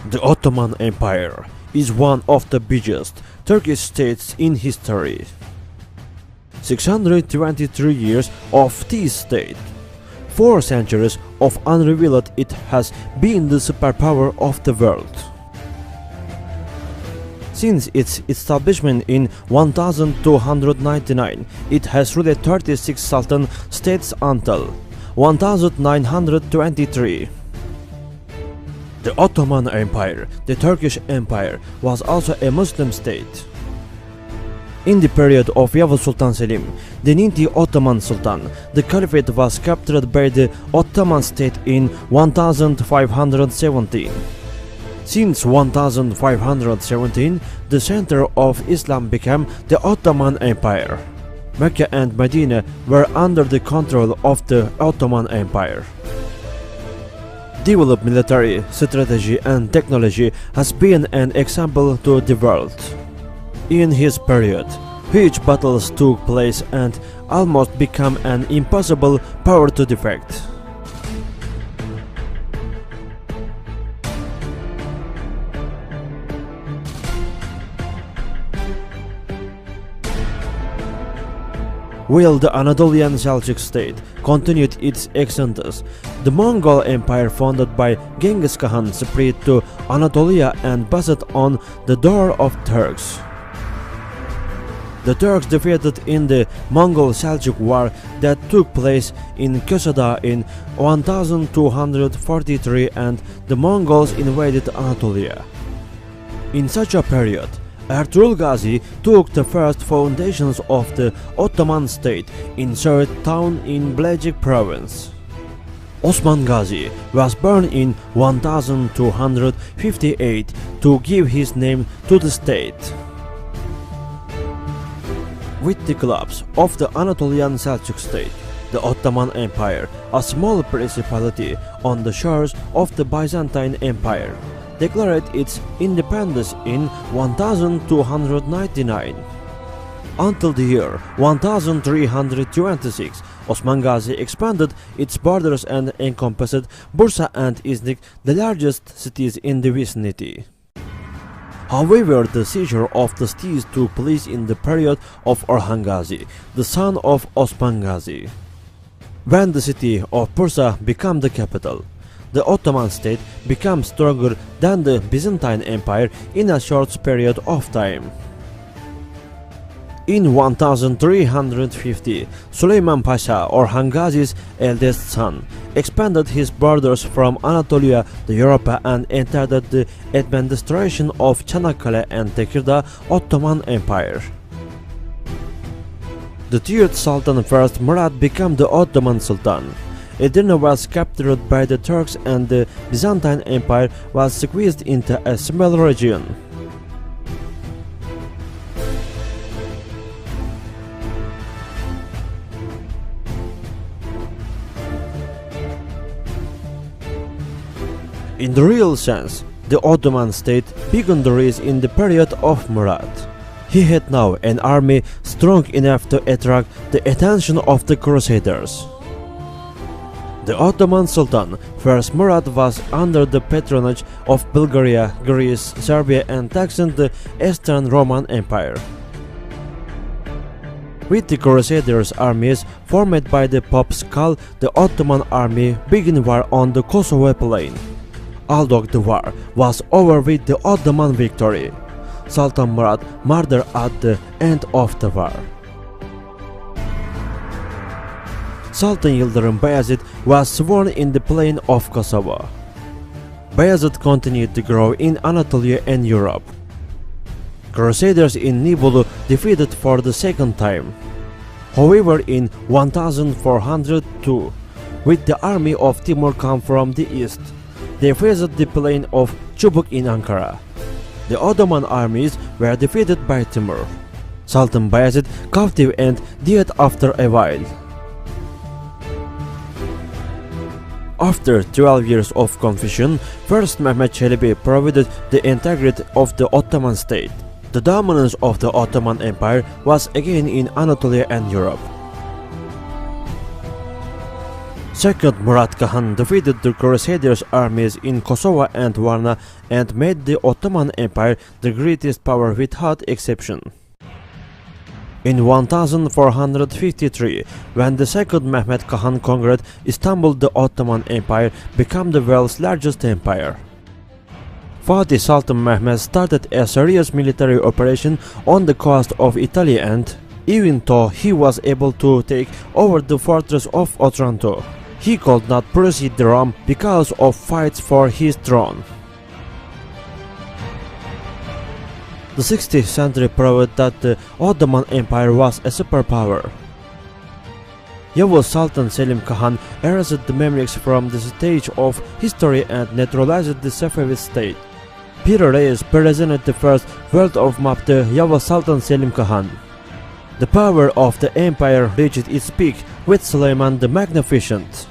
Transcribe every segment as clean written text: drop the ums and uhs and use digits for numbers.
The Ottoman Empire is one of the biggest Turkish states in history. 623 years of this state, 4 centuries of unrivaled, it has been the superpower of the world. Since its establishment in 1299, it has ruled 36 Sultan states until 1923. The Ottoman Empire, the Turkish Empire, was also a Muslim state. In the period of Yavuz Sultan Selim, the 90th Ottoman Sultan, the Caliphate was captured by the Ottoman state in 1517. Since 1517, the center of Islam became the Ottoman Empire. Mecca and Medina were under the control of the Ottoman Empire. Developed military strategy and technology has been an example to the world. In his period, huge battles took place and almost became an impossible power to defect. While the Anatolian Seljuk state continued its exodus, the Mongol Empire founded by Genghis Khan spread to Anatolia and based on the door of Turks. The Turks defeated in the Mongol Seljuk War that took place in Kösada in 1243, and the Mongols invaded Anatolia. In such a period, Ertuğrul Gazi took the first foundations of the Ottoman state in Söğüt town in Bilecik province. Osman Gazi was born in 1258 to give his name to the state. With the collapse of the Anatolian Seljuk state, the Ottoman Empire, a small principality on the shores of the Byzantine Empire, declared its independence in 1299. Until the year 1326, Osman Gazi expanded its borders and encompassed Bursa and Iznik, the largest cities in the vicinity. However, the seizure of the cities took place in the period of Orhan Gazi, the son of Osman Gazi. When the city of Bursa became the capital, the Ottoman state became stronger than the Byzantine Empire in a short period of time. In 1350, Süleyman Pasha, Orhan Gazi's eldest son, expanded his borders from Anatolia to Europe and entered the administration of Çanakkale and Tekirdağ Ottoman Empire. The third Sultan, first Murad, became the Ottoman Sultan. Edirne was captured by the Turks and the Byzantine Empire was squeezed into a small region. In the real sense, the Ottoman state began to rise in the period of Murad. He had now an army strong enough to attract the attention of the Crusaders. The Ottoman Sultan, first Murad, was under the patronage of Bulgaria, Greece, Serbia, and taxing the Eastern Roman Empire. With the Crusaders' armies formed by the Popes called the Ottoman army began war on the Kosovo plain. Although the war was over with the Ottoman victory, Sultan Murad murdered at the end of the war. Sultan Yıldırım Bayezid was sworn in the plain of Kosovo. Bayezid continued to grow in Anatolia and Europe. Crusaders in Nibolu defeated for the second time. However, in 1402, with the army of Timur come from the east, they faced the plain of Çubuk in Ankara. The Ottoman armies were defeated by Timur. Sultan Bayezid captive and died after a while. After 12 years of confusion, first Mehmet Çelebi provided the integrity of the Ottoman state. The dominance of the Ottoman Empire was again in Anatolia and Europe. Second Murat Khan defeated the Crusaders' armies in Kosovo and Varna and made the Ottoman Empire the greatest power without exception. In 1453, when the second Mehmed Khan conquered Istanbul, the Ottoman Empire became the world's largest empire. Fatih Sultan Mehmed started a serious military operation on the coast of Italy, and even though he was able to take over the fortress of Otranto, he could not proceed to Rome because of fights for his throne. The 16th century proved that the Ottoman Empire was a superpower. Yavuz Sultan Selim Khan erased the memories from the stage of history and naturalized the Safavid state. Peter Reyes presented the first world of map to Yavuz Sultan Selim Khan. The power of the empire reached its peak with Suleiman the Magnificent.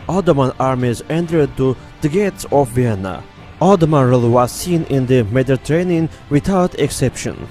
Ottoman armies entered to the gates of Vienna. Ottoman rule was seen in the Mediterranean without exception.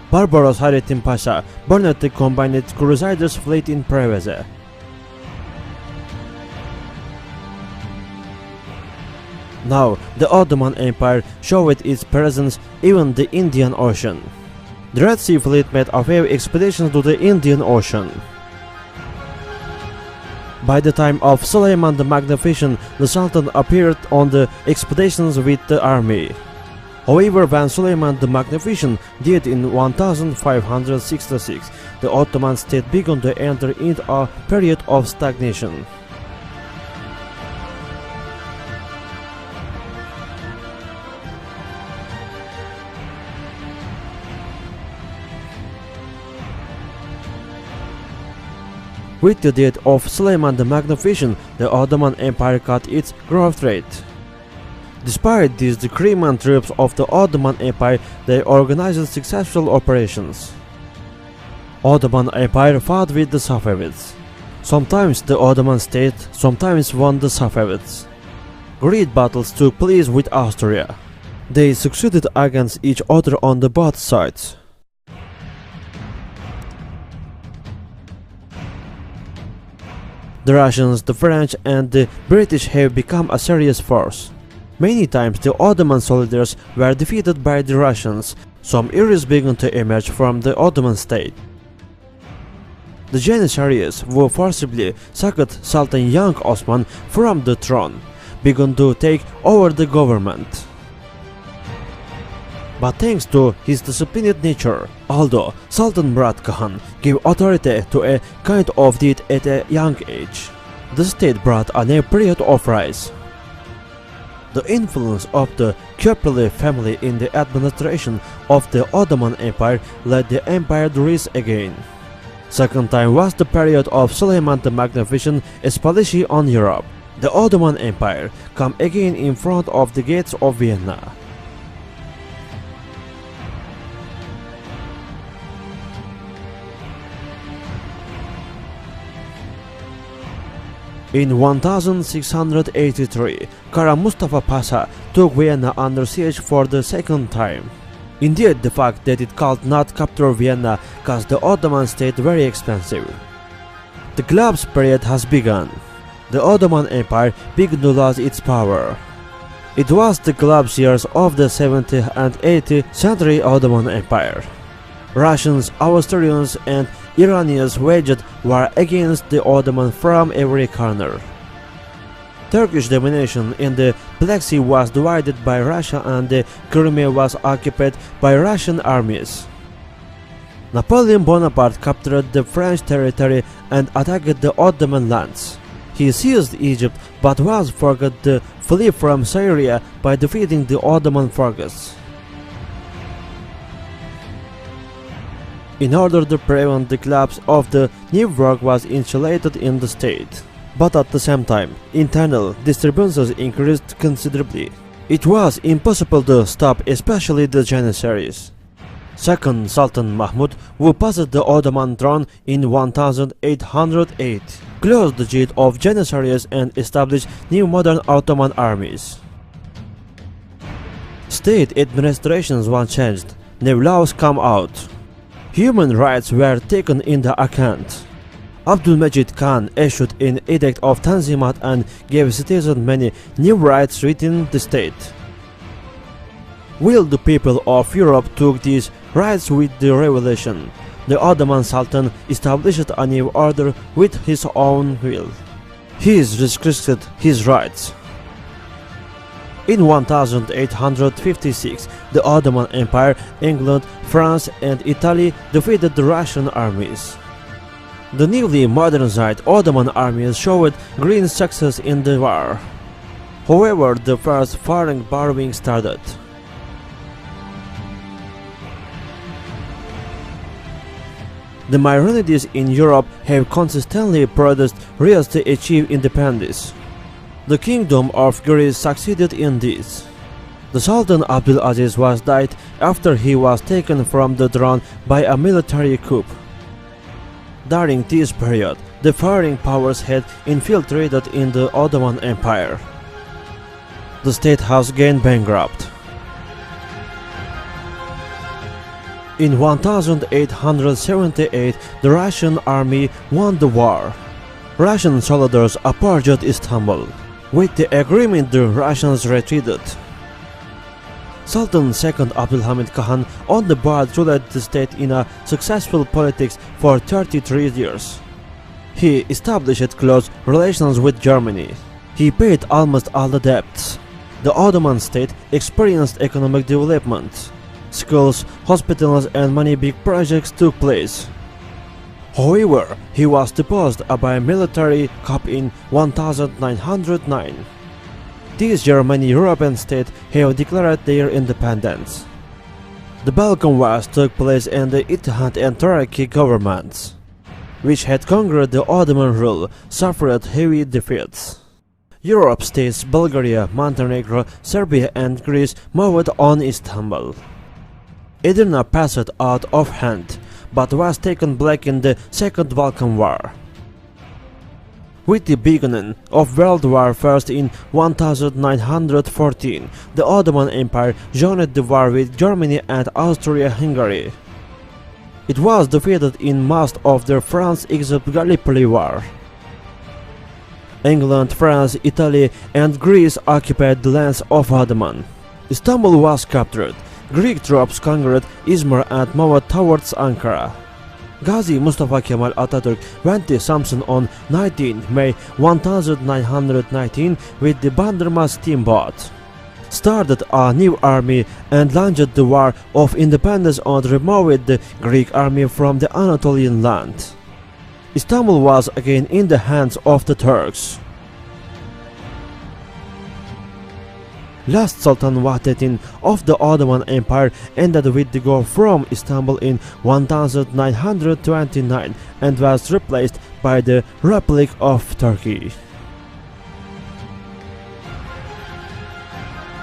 Barbaros Hayrettin Pasha burned the combined Crusaders' fleet in Preveze. Now, the Ottoman Empire showed its presence even in the Indian Ocean. The Red Sea fleet made a few expeditions to the Indian Ocean. By the time of Suleiman the Magnificent, the Sultan appeared on the expeditions with the army. However, when Suleiman the Magnificent died in 1566, the Ottoman state began to enter into a period of stagnation. With the death of Suleiman the Magnificent, the Ottoman Empire cut its growth rate. Despite this, the Crimean troops of the Ottoman Empire, they organized successful operations. Ottoman Empire fought with the Safavids. Sometimes the Ottoman state, sometimes won the Safavids. Great battles took place with Austria. They succeeded against each other on the both sides. The Russians, the French and the British have become a serious force. Many times the Ottoman soldiers were defeated by the Russians. Some areas began to emerge from the Ottoman state. The Janissaries, who forcibly sacked Sultan Young Osman from the throne, began to take over the government. But thanks to his disciplined nature, although Sultan Murat Khan gave authority to a kind of deed at a young age, the state brought a new period of rise. The influence of the Köprülü family in the administration of the Ottoman Empire led the empire to rise again. Second time was the period of Suleiman the Magnificent, especially on Europe. The Ottoman Empire came again in front of the gates of Vienna. In 1683, Kara Mustafa Pasha took Vienna under siege for the second time. Indeed, the fact that it could not capture Vienna caused the Ottoman state very expensive. The collapse period has begun. The Ottoman Empire began to lose its power. It was the collapse years of the 17th and 18th century Ottoman Empire. Russians, Austrians and Iranians waged war against the Ottoman from every corner. Turkish domination in the Black Sea was divided by Russia and the Crimea was occupied by Russian armies. Napoleon Bonaparte captured the French territory and attacked the Ottoman lands. He seized Egypt but was forced to flee from Syria by defeating the Ottoman forces. In order to prevent the collapse of the new world was insulated in the state. But at the same time, internal disturbances increased considerably. It was impossible to stop, especially the Janissaries. Second Sultan Mahmud, who passed the Ottoman throne in 1808, closed the gate of Janissaries and established new modern Ottoman armies. State administrations were changed, new laws came out. Human rights were taken into account. Abdülmecid Khan issued an edict of Tanzimat and gave citizens many new rights within the state. While the people of Europe took these rights with the revelation, the Ottoman Sultan established a new order with his own will. He restricted his rights. In 1856, the Ottoman Empire, England, France and Italy defeated the Russian armies. The newly modernized Ottoman armies showed great success in the war. However, the first foreign borrowing started. The minorities in Europe have consistently protested Greece to achieve independence. The Kingdom of Greece succeeded in this. The Sultan Abdulaziz was died after he was taken from the throne by a military coup. During this period, the foreign powers had infiltrated in the Ottoman Empire. The state has gone bankrupt. In 1878, the Russian army won the war. Russian soldiers approached Istanbul. With the agreement, the Russians retreated. Sultan II Abdülhamid Khan on the board ruled the state in a successful politics for 33 years. He established close relations with Germany. He paid almost all the debts. The Ottoman state experienced economic development. Schools, hospitals and many big projects took place. However, he was deposed by a military coup in 1909. This year many European states have declared their independence. The Balkan Wars took place and the Ittihad and Turkey governments, which had conquered the Ottoman rule, suffered heavy defeats. Europe states Bulgaria, Montenegro, Serbia and Greece moved on Istanbul. Edirne passed out of hand, but was taken back in the Second Balkan War. With the beginning of World War I in 1914, the Ottoman Empire joined the war with Germany and Austria-Hungary. It was defeated in most of the France except Gallipoli War. England, France, Italy and Greece occupied the lands of Ottoman. Istanbul was captured. Greek troops conquered Izmir and moved towards Ankara. Gazi Mustafa Kemal Atatürk went to Samsun on 19 May 1919 with the Bandırma steamboat, started a new army and launched the War of Independence and removed the Greek army from the Anatolian land. Istanbul was again in the hands of the Turks. Last Sultan Vahdettin of the Ottoman Empire ended with the go from Istanbul in 1929 and was replaced by the Republic of Turkey.